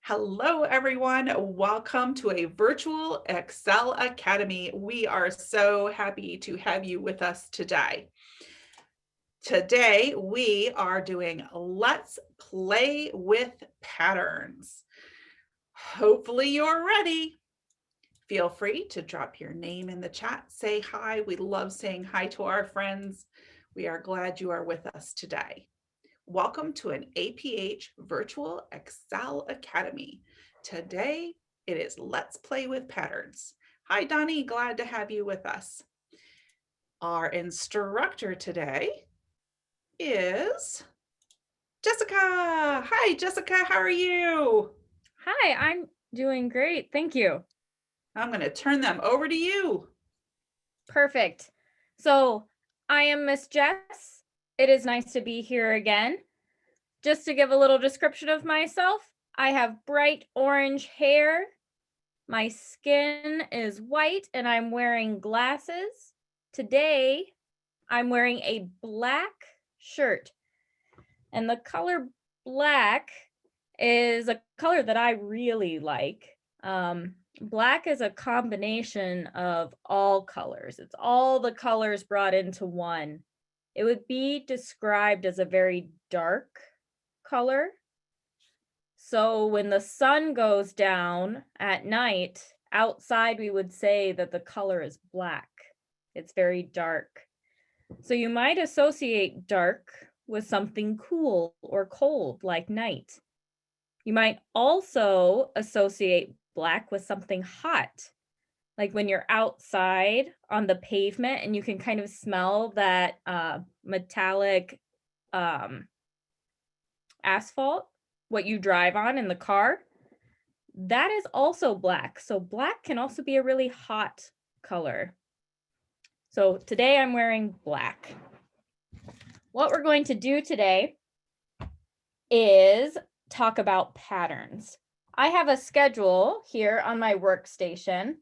Hello, everyone. Welcome to a virtual Excel Academy. We are so happy to have you with us today. Today, we are doing Let's Play with Patterns. Hopefully, you're ready. Feel free to drop your name in the chat. Say hi. We love saying hi to our friends. We are glad you are with us today. Welcome to an APH Virtual Excel Academy. Today, it is Let's Play with Patterns. Hi, Donnie, glad to have you with us. Our instructor today is Jessica. Hi, Jessica, how are you? Hi, I'm doing great. Thank you. I'm going to turn them over to you. Perfect. So I am Miss Jess. It is nice to be here again. Just to give a little description of myself, I have bright orange hair. My skin is white and I'm wearing glasses. Today, I'm wearing a black shirt. And the color black is a color that I really like. Black is a combination of all colors. It's all the colors brought into one. It would be described as a very dark color. So when the sun goes down at night, outside we would say that the color is black. It's very dark. So you might associate dark with something cool or cold like night. You might also associate black with something hot, like when you're outside on the pavement and you can kind of smell that metallic asphalt, what you drive on in the car. That is also black. So black can also be a really hot color. So today I'm wearing black. What we're going to do today is talk about patterns. I have a schedule here on my workstation.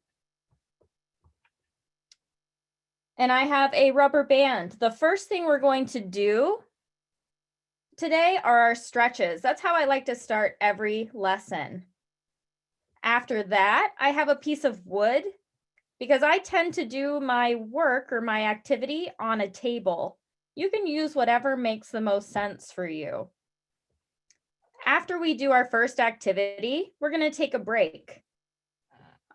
And I have a rubber band. The first thing we're going to do today are our stretches. That's how I like to start every lesson. After that, I have a piece of wood because I tend to do my work or my activity on a table. You can use whatever makes the most sense for you. After we do our first activity, we're going to take a break.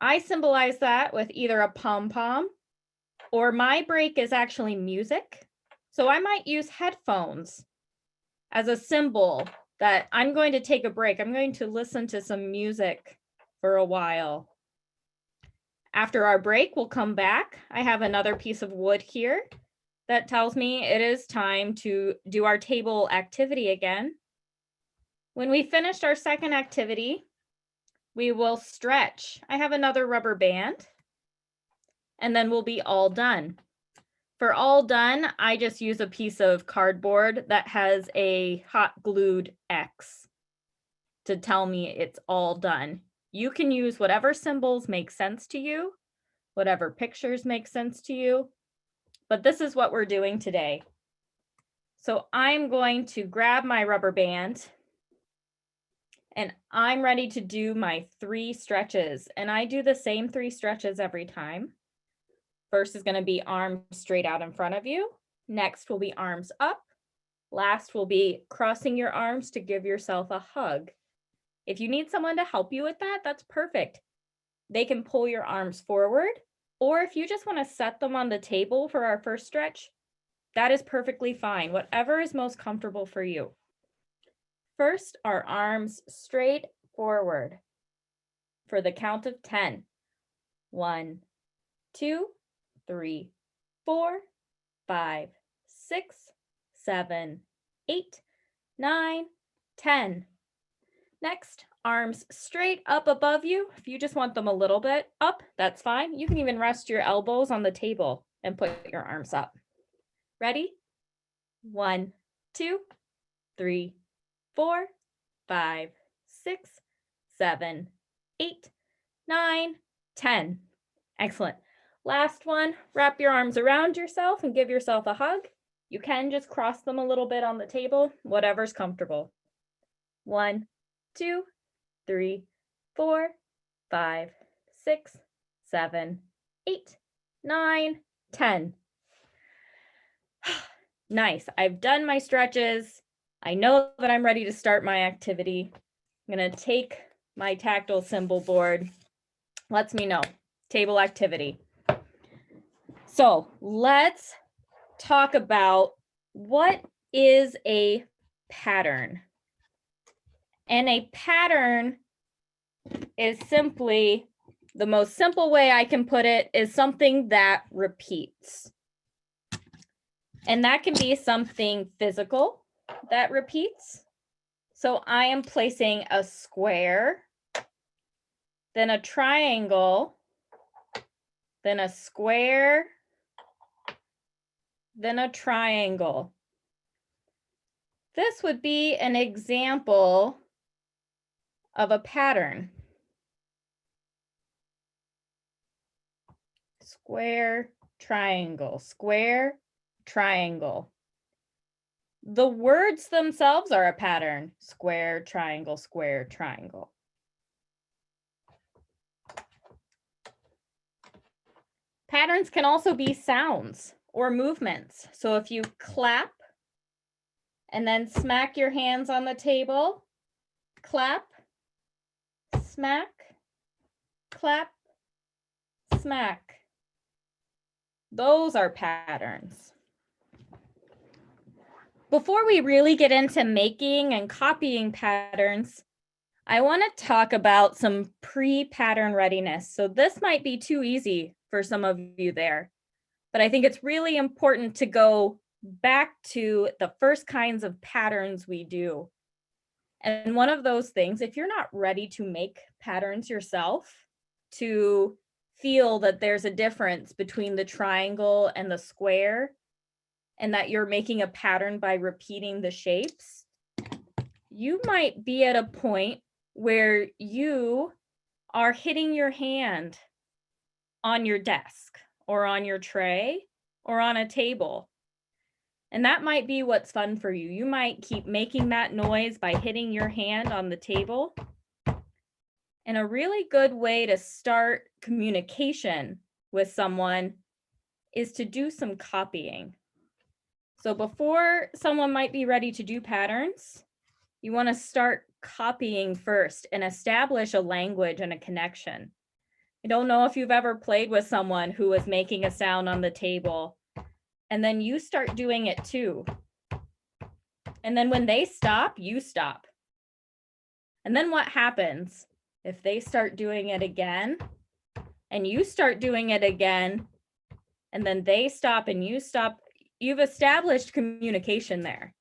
I symbolize that with either a pom-pom or my break is actually music. So I might use headphones as a symbol that I'm going to take a break. I'm going to listen to some music for a while. After our break, we'll come back. I have another piece of wood here that tells me it is time to do our table activity again. When we finished our second activity, we will stretch. I have another rubber band, and then we'll be all done. For all done, I just use a piece of cardboard that has a hot glued X to tell me it's all done. You can use whatever symbols make sense to you, whatever pictures make sense to you, but this is what we're doing today. So I'm going to grab my rubber band and I'm ready to do my 3 stretches. And I do the same 3 stretches every time. First is going to be arms straight out in front of you. Next will be arms up. Last will be crossing your arms to give yourself a hug. If you need someone to help you with that, that's perfect. They can pull your arms forward, or if you just want to set them on the table for our first stretch, that is perfectly fine. Whatever is most comfortable for you. First, our arms straight forward for the count of 10. 1, 2, 3, 4, 5, 6, 7, 8, 9, 10. Next, arms straight up above you. If you just want them a little bit up, that's fine. You can even rest your elbows on the table and put your arms up. Ready? 1, 2, 3, 4, 5, 6, 7, 8, 9, 10. Excellent. Last one, wrap your arms around yourself and give yourself a hug. You can just cross them a little bit on the table, whatever's comfortable. 1, 2, 3, 4, 5, 6, 7, 8, 9, 10. Nice. I've done my stretches. I know that I'm ready to start my activity. I'm going to take my tactile symbol board. Lets me know. Table activity. So let's talk about what is a pattern. And a pattern is simply, the most simple way I can put it is something that repeats. And that can be something physical that repeats. So I am placing a square, then a triangle, then a square, then a triangle. This would be an example of a pattern. Square, triangle, square, triangle. The words themselves are a pattern. Square, triangle, square, triangle. Patterns can also be sounds or movements. So if you clap and then smack your hands on the table, clap, smack, clap, smack. Those are patterns. Before we really get into making and copying patterns, I want to talk about some pre-pattern readiness. So this might be too easy for some of you there, but I think it's really important to go back to the first kinds of patterns we do. And one of those things, if you're not ready to make patterns yourself, to feel that there's a difference between the triangle and the square, and that you're making a pattern by repeating the shapes, you might be at a point where you are hitting your hand on your desk or on your tray or on a table. And that might be what's fun for you. You might keep making that noise by hitting your hand on the table. And a really good way to start communication with someone is to do some copying. So before someone might be ready to do patterns, you want to start copying first and establish a language and a connection. I don't know if you've ever played with someone who was making a sound on the table, and then you start doing it too. And then when they stop, you stop. And then what happens if they start doing it again, and you start doing it again, and then they stop and you stop? You've established communication there.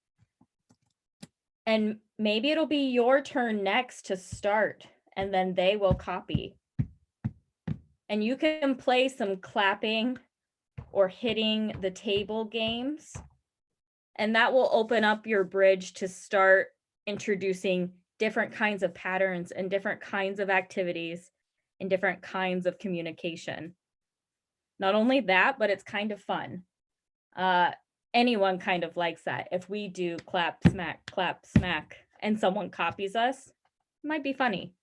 And maybe it'll be your turn next to start, and then they will copy. And you can play some clapping or hitting the table games, and that will open up your bridge to start introducing different kinds of patterns and different kinds of activities and different kinds of communication. Not only that, but it's kind of fun. Anyone kind of likes that. If we do clap, smack, and someone copies us, it might be funny.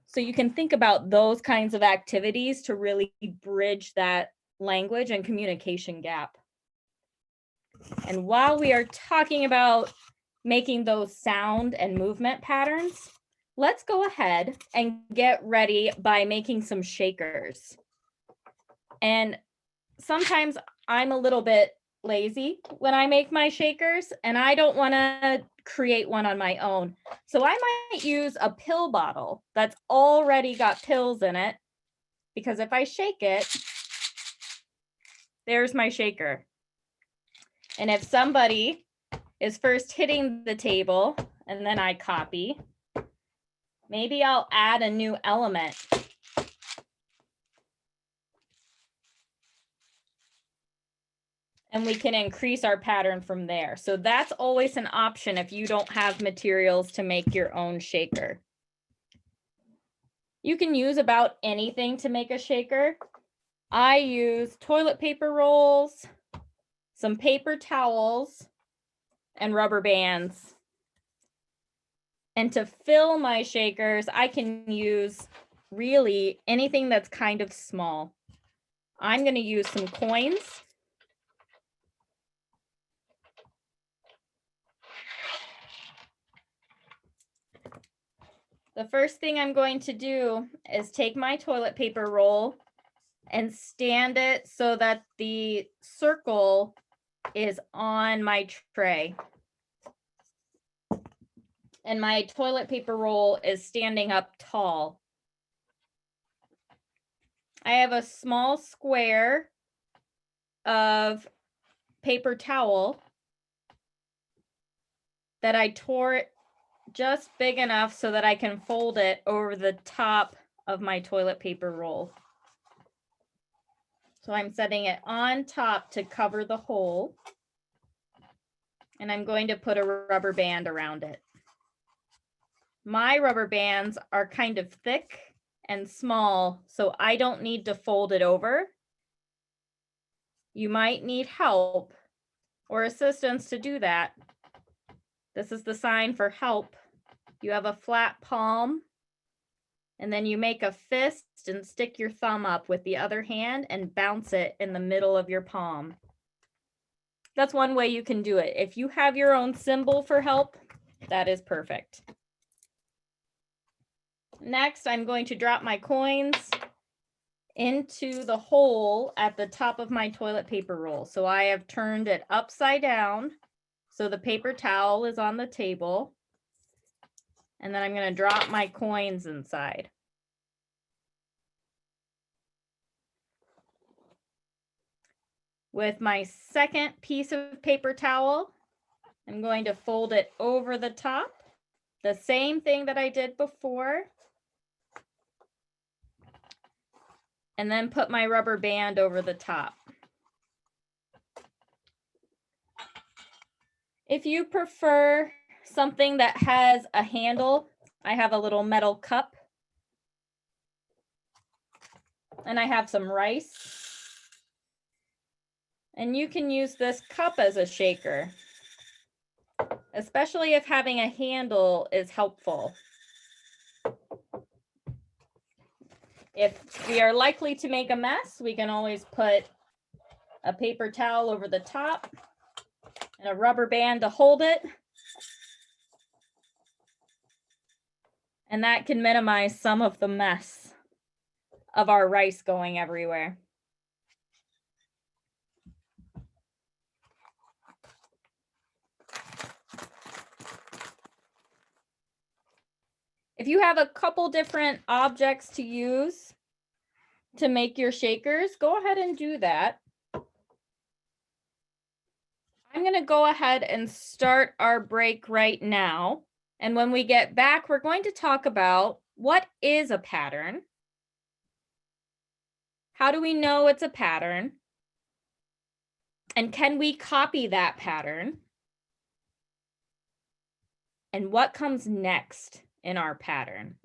So you can think about those kinds of activities to really bridge that language and communication gap. And while we are talking about making those sound and movement patterns, let's go ahead and get ready by making some shakers. And sometimes I'm a little bit lazy when I make my shakers, and I don't want to create one on my own. So I might use a pill bottle that's already got pills in it, because if I shake it, there's my shaker. And if somebody is first hitting the table and then I copy, maybe I'll add a new element. And we can increase our pattern from there. So that's always an option if you don't have materials to make your own shaker. You can use about anything to make a shaker. I use toilet paper rolls, some paper towels, and rubber bands. And to fill my shakers, I can use really anything that's kind of small. I'm going to use some coins. The first thing I'm going to do is take my toilet paper roll and stand it so that the circle is on my tray. And my toilet paper roll is standing up tall. I have a small square of paper towel that I tore just big enough so that I can fold it over the top of my toilet paper roll. So I'm setting it on top to cover the hole. And I'm going to put a rubber band around it. My rubber bands are kind of thick and small, so I don't need to fold it over. You might need help or assistance to do that. This is the sign for help. You have a flat palm, and then you make a fist and stick your thumb up with the other hand and bounce it in the middle of your palm. That's one way you can do it. If you have your own symbol for help, that is perfect. Next, I'm going to drop my coins into the hole at the top of my toilet paper roll. So I have turned it upside down so the paper towel is on the table. And then I'm going to drop my coins inside. With my second piece of paper towel, I'm going to fold it over the top. The same thing that I did before. And then put my rubber band over the top. If you prefer something that has a handle, I have a little metal cup. And I have some rice. And you can use this cup as a shaker, especially if having a handle is helpful. If we are likely to make a mess, we can always put a paper towel over the top and a rubber band to hold it. And that can minimize some of the mess of our rice going everywhere. If you have a couple different objects to use to make your shakers, go ahead and do that. I'm going to go ahead and start our break right now. And when we get back, we're going to talk about what is a pattern. How do we know it's a pattern? And can we copy that pattern? And what comes next in our pattern?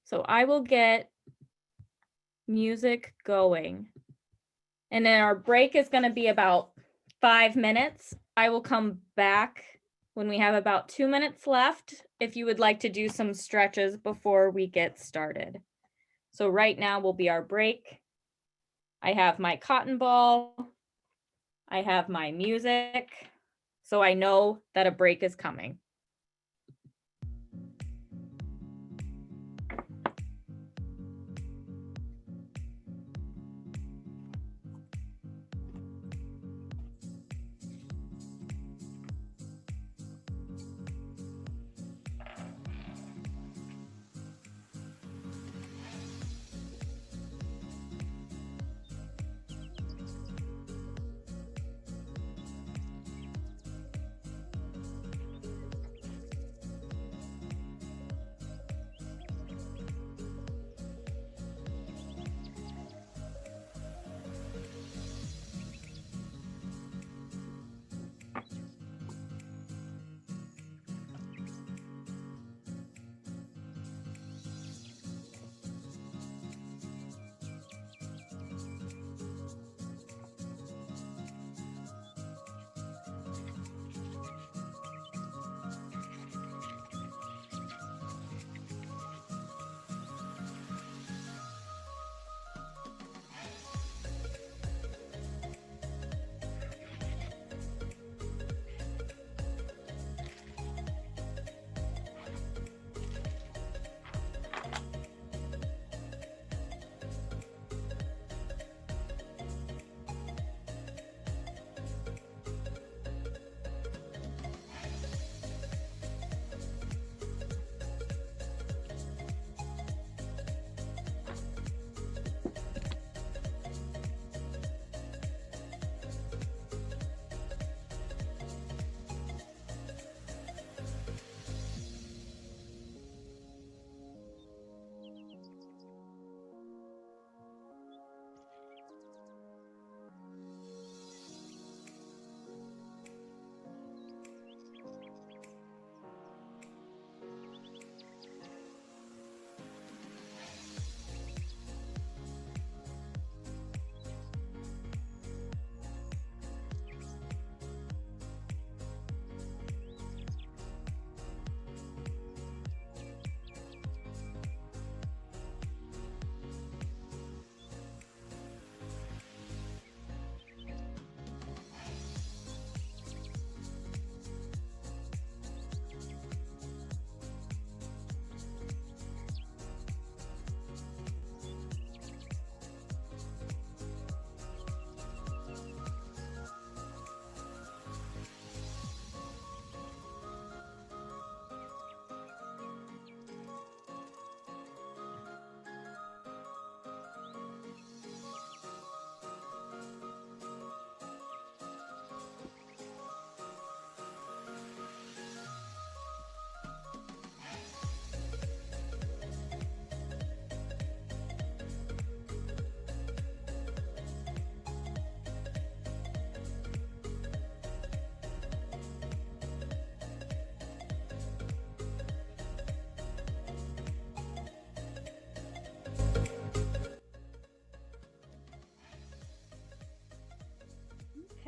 So I will get music going. And then our break is going to be about 5 minutes. I will come back when we have about 2 minutes left if you would like to do some stretches before we get started. So right now will be our break. I have my cotton ball. I have my music. So I know that a break is coming.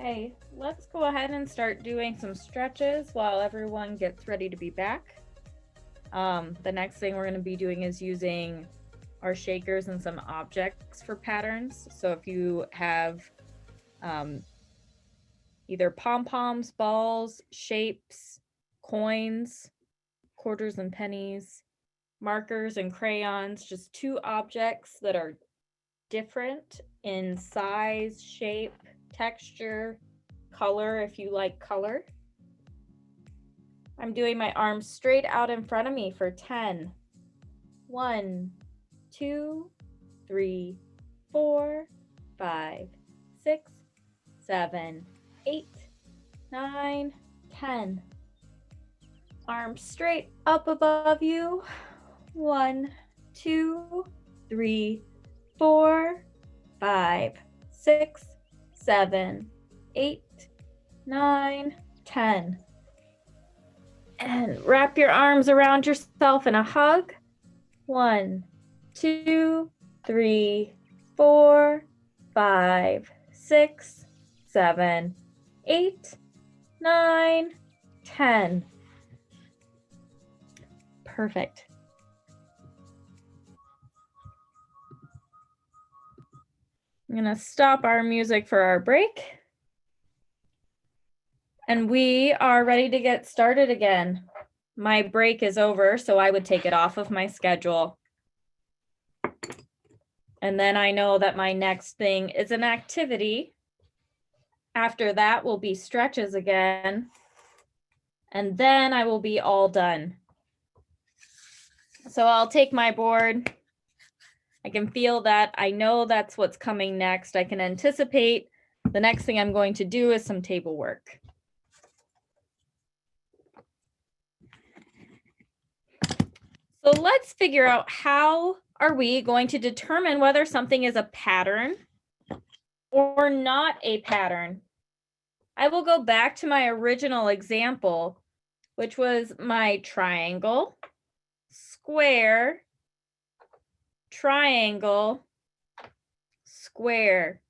Okay, let's go ahead and start doing some stretches while everyone gets ready to be back. The next thing we're going to be doing is using our shakers and some objects for patterns. So if you have either pom-poms, balls, shapes, coins, quarters and pennies, markers and crayons, just two objects that are different in size, shape, texture, color, if you like color. I'm doing my arms straight out in front of me for 10. 1, 2, 3, 4, 5, 6, 7, 8, 9, 10. Arms straight up above you. 1, 2, 3, 4, 5, 6, 7, 8, 9, 10. And wrap your arms around yourself in a hug. 1, 2, 3, 4, 5, 6, 7, 8, 9, 10. Perfect. I'm going to stop our music for our break. And we are ready to get started again. My break is over, so I would take it off of my schedule. And then I know that my next thing is an activity. After that will be stretches again. And then I will be all done. So I'll take my board. I can feel that. I know that's what's coming next. I can anticipate the next thing I'm going to do is some table work. So let's figure out how are we going to determine whether something is a pattern or not a pattern. I will go back to my original example, which was my triangle, square, triangle, square.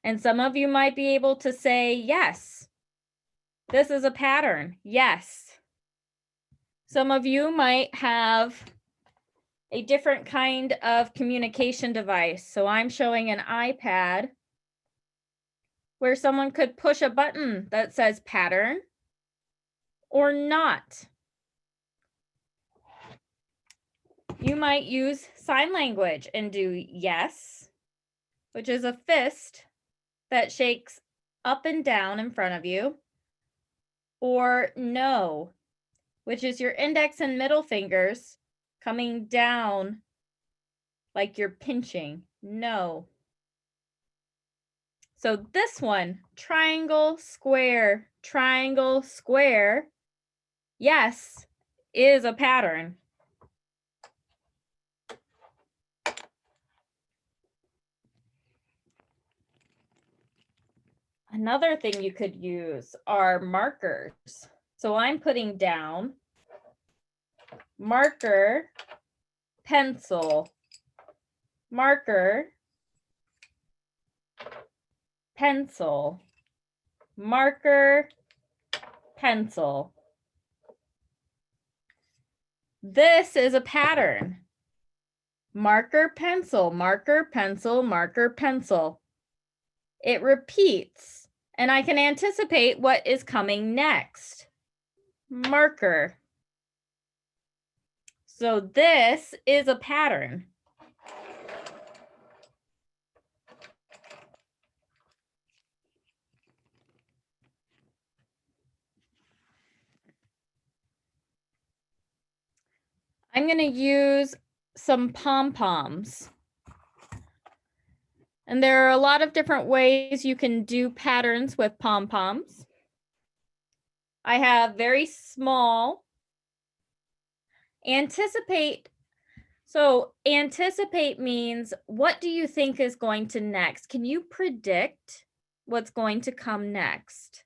And some of you might be able to say, yes, this is a pattern. Yes. Some of you might have a different kind of communication device. So I'm showing an iPad where someone could push a button that says pattern or not. You might use sign language and do yes, which is a fist that shakes up and down in front of you, or no, which is your index and middle fingers coming down like you're pinching. No. So this one, triangle, square, yes, is a pattern. Another thing you could use are markers. So I'm putting down marker, pencil, marker, pencil, marker, pencil. This is a pattern. Marker, pencil, marker, pencil, marker, pencil. It repeats, and I can anticipate what is coming next. Marker. So this is a pattern. I'm going to use some pom-poms. And there are a lot of different ways you can do patterns with pom-poms. I have very small. Anticipate. So anticipate means, what do you think is going to next? Can you predict what's going to come next?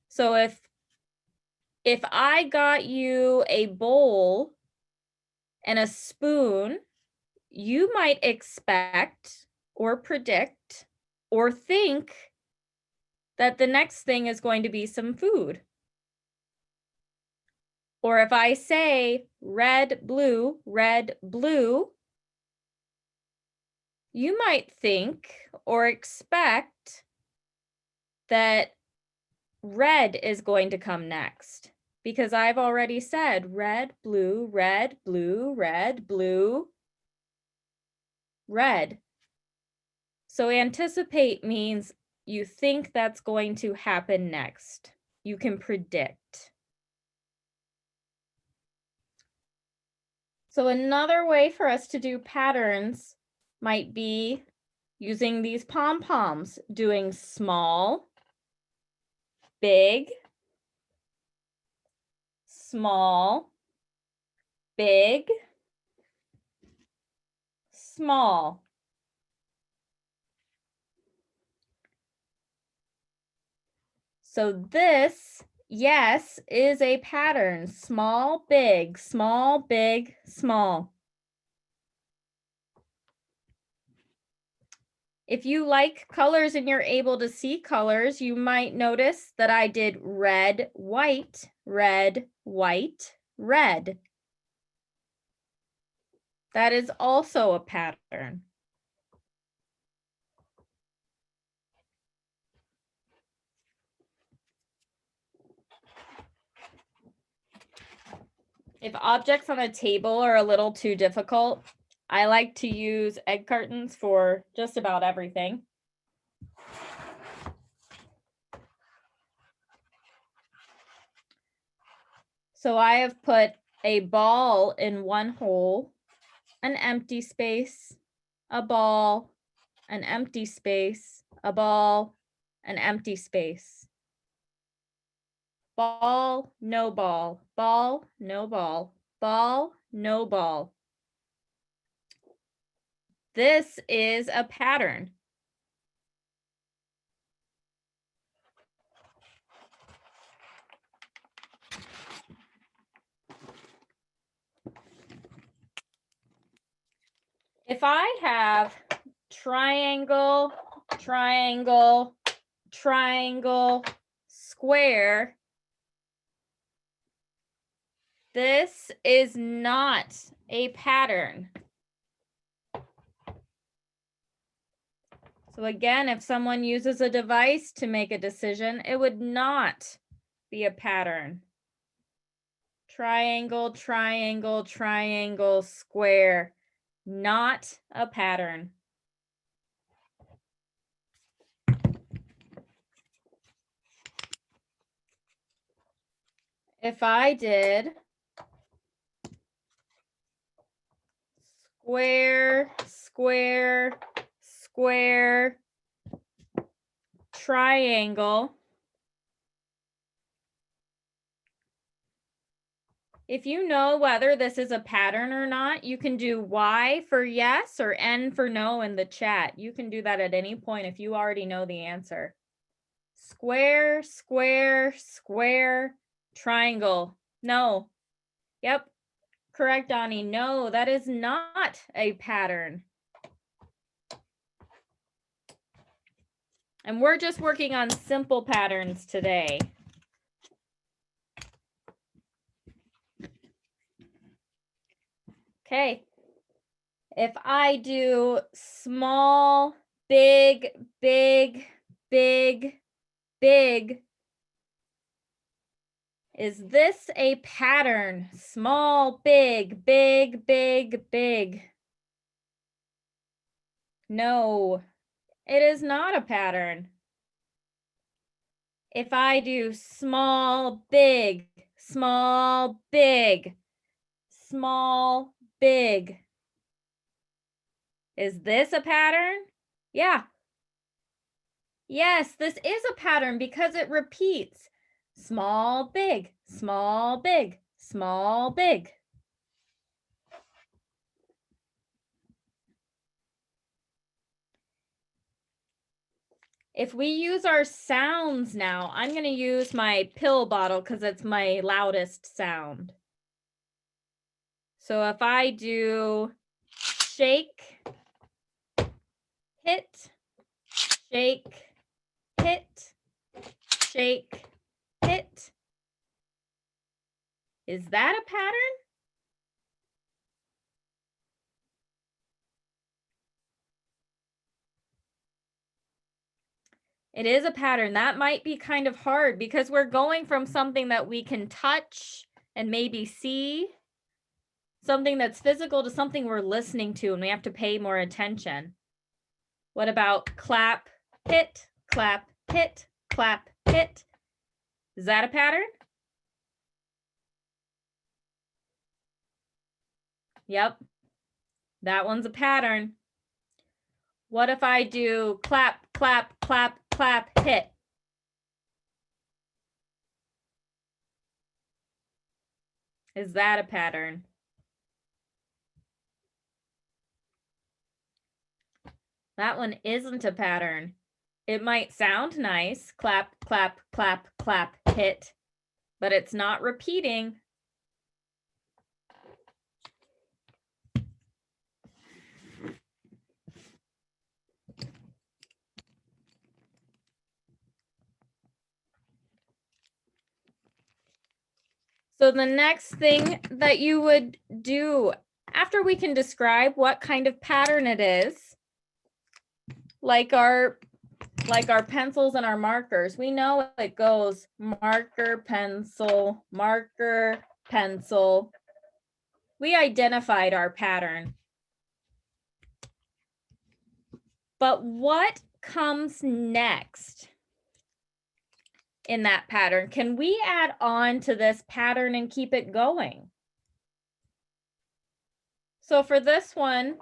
So if I got you a bowl and a spoon, you might expect or predict or think that the next thing is going to be some food. Or if I say red, blue, you might think or expect that red is going to come next, because I've already said red, blue, red, blue, red, blue, red. So anticipate means you think that's going to happen next. You can predict. So another way for us to do patterns might be using these pom-poms, doing small, big, small, big, small. So this, yes, is a pattern. Small, big, small, big, small. If you like colors and you're able to see colors, you might notice that I did red, white, red, white, red. That is also a pattern. If objects on a table are a little too difficult, I like to use egg cartons for just about everything. So I have put a ball in one hole, an empty space, a ball, an empty space, a ball, an empty space. Ball, no ball, ball, no ball, ball, no ball. This is a pattern. If I have triangle, triangle, triangle, square, this is not a pattern. So again, if someone uses a device to make a decision, it would not be a pattern. Triangle, triangle, triangle, square, not a pattern. If I did square, square, square, triangle, if you know whether this is a pattern or not, you can do Y for yes or N for no in the chat. You can do that at any point if you already know the answer. Square, square, square, triangle. No. Yep. Correct, Donnie. No, that is not a pattern. And we're just working on simple patterns today. Okay. If I do small, big, big, big, big, is this a pattern? Small, big, big, big, big. No, it is not a pattern. If I do small, big, small, big, small, big, is this a pattern? Yeah. Yes, this is a pattern because it repeats. Small, big, small, big, small, big. If we use our sounds now, I'm going to use my pill bottle because it's my loudest sound. So if I do shake, hit, shake, hit, shake, hit. Is that a pattern? It is a pattern. That might be kind of hard because we're going from something that we can touch and maybe see, something that's physical, to something we're listening to and we have to pay more attention. What about clap, hit, clap, hit, clap, hit? Is that a pattern? Yep, that one's a pattern. What if I do clap, clap, clap, clap, hit? Is that a pattern? That one isn't a pattern. It might sound nice, clap, clap, clap, clap, hit, but it's not repeating. So the next thing that you would do after we can describe what kind of pattern it is, like our pencils and our markers, we know it goes marker, pencil, marker, pencil. We identified our pattern. But what comes next in that pattern? Can we add on to this pattern and keep it going? So for this one,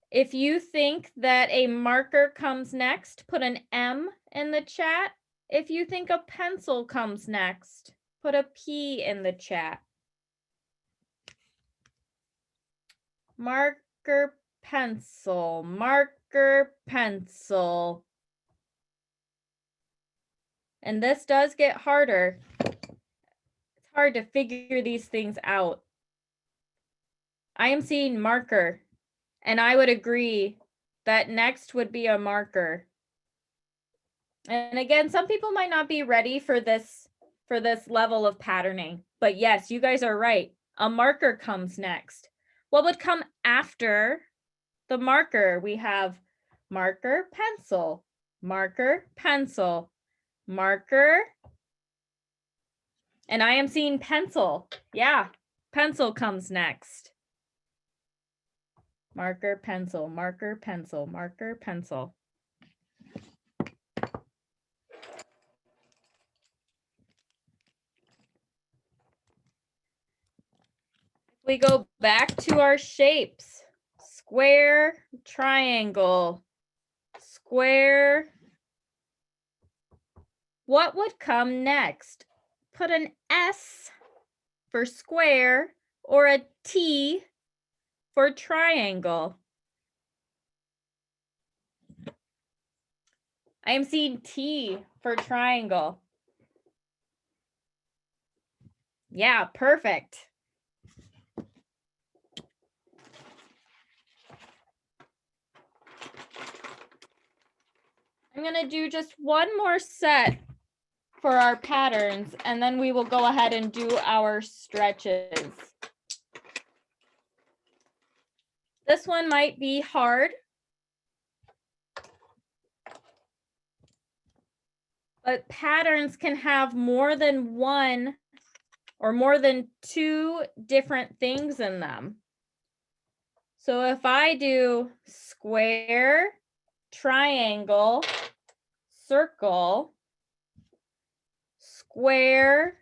if you think that a marker comes next, put an M in the chat. If you think a pencil comes next, put a P in the chat. Marker, pencil, marker, pencil. And this does get harder. It's hard to figure these things out. I am seeing marker, and I would agree that next would be a marker. And again, some people might not be ready for this level of patterning, but yes, you guys are right. A marker comes next. What would come after the marker? We have marker, pencil, marker, pencil, marker. And I am seeing pencil. Yeah, pencil comes next. Marker, pencil, marker, pencil, marker, pencil. We go back to our shapes. Square, triangle, square. What would come next? Put an S for square or a T for triangle. I am seeing T for triangle. Yeah, perfect. I'm going to do just one more set for our patterns, and then we will go ahead and do our stretches. This one might be hard, but patterns can have more than one or more than two different things in them. So if I do square, triangle, circle, square,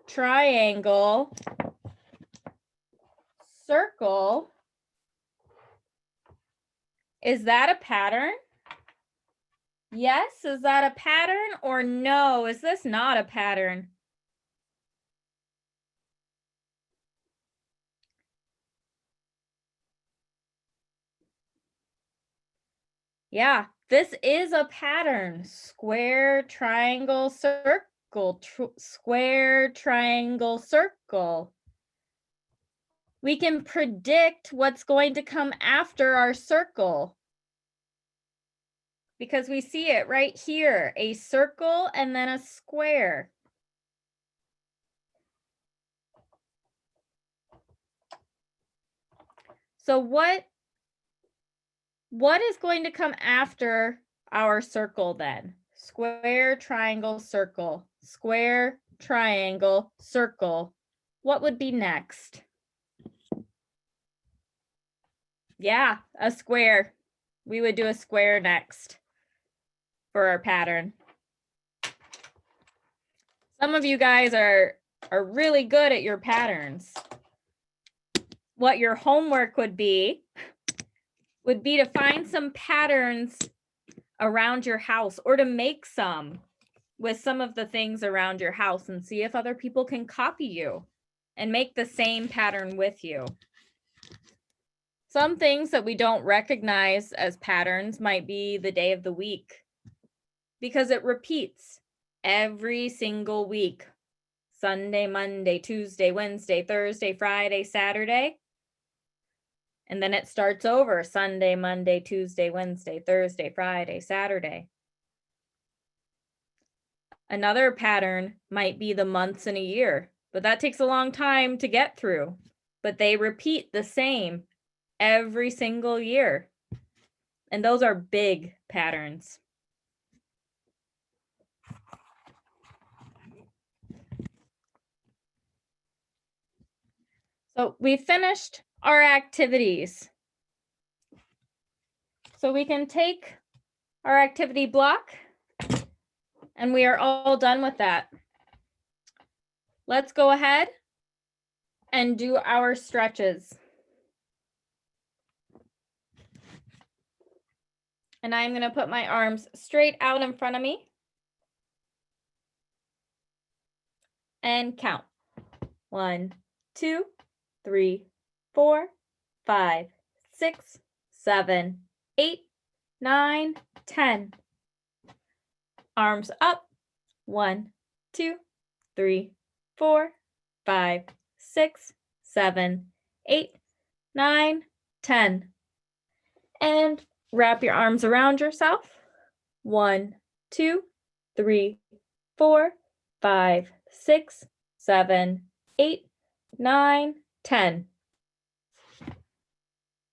triangle, circle, is that a pattern? Yes, is that a pattern, or no, is this not a pattern? Yeah, this is a pattern. Square, triangle, circle, square, triangle, circle. We can predict what's going to come after our circle, because we see it right here, a circle and then a square. So what is going to come after our circle then? Square, triangle, circle, square, triangle, circle. What would be next? Yeah, a square. We would do a square next for our pattern. Some of you guys are really good at your patterns. What your homework would be to find some patterns around your house, or to make some with some of the things around your house, and see if other people can copy you and make the same pattern with you. Some things that we don't recognize as patterns might be the day of the week, because it repeats every single week. Sunday, Monday, Tuesday, Wednesday, Thursday, Friday, Saturday. And then it starts over Sunday, Monday, Tuesday, Wednesday, Thursday, Friday, Saturday. Another pattern might be the months in a year, but that takes a long time to get through. But they repeat the same every single year. And those are big patterns. So we finished our activities. So we can take our activity block, and we are all done with that. Let's go ahead and do our stretches. And I'm going to put my arms straight out in front of me and count. 1, 2, 3, 4, 5, 6, 7, 8, 9, 10. Arms up. 1, 2, 3, 4, 5, 6, 7, 8, 9, 10. And wrap your arms around yourself. 1, 2, 3, 4, 5, 6, 7, 8, 9, 10.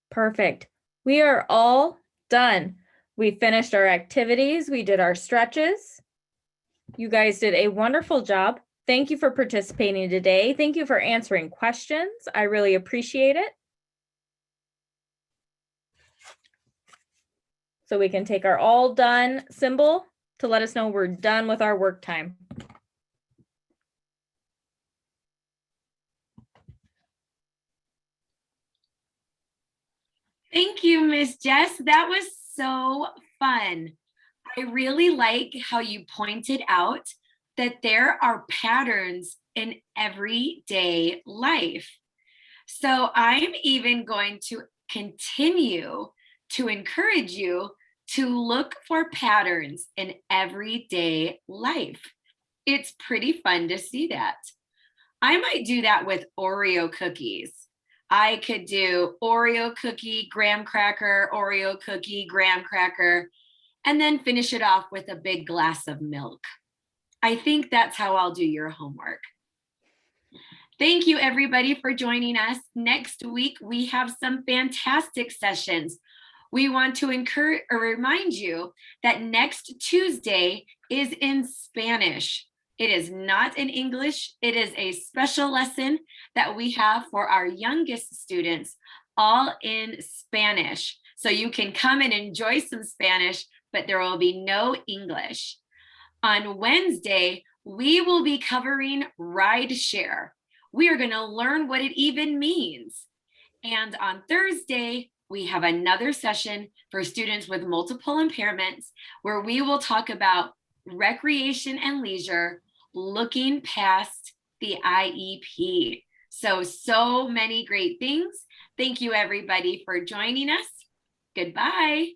Perfect. We are all done. We finished our activities. We did our stretches. You guys did a wonderful job. Thank you for participating today. Thank you for answering questions. I really appreciate it. So we can take our all done symbol to let us know we're done with our work time. Thank you, Miss Jess. That was so fun. I really like how you pointed out that there are patterns in everyday life. So I'm even going to continue to encourage you to look for patterns in everyday life. It's pretty fun to see that. I might do that with Oreo cookies. I could do Oreo cookie, graham cracker, Oreo cookie, graham cracker, and then finish it off with a big glass of milk. I think that's how I'll do your homework. Thank you, everybody, for joining us. Next week, we have some fantastic sessions. We want to encourage or remind you that next Tuesday is in Spanish. It is not in English. It is a special lesson that we have for our youngest students, all in Spanish. So you can come and enjoy some Spanish, but there will be no English. On Wednesday, we will be covering rideshare. We are going to learn what it even means. And on Thursday, we have another session for students with multiple impairments where we will talk about recreation and leisure, looking past the IEP. So many great things. Thank you, everybody, for joining us. Goodbye.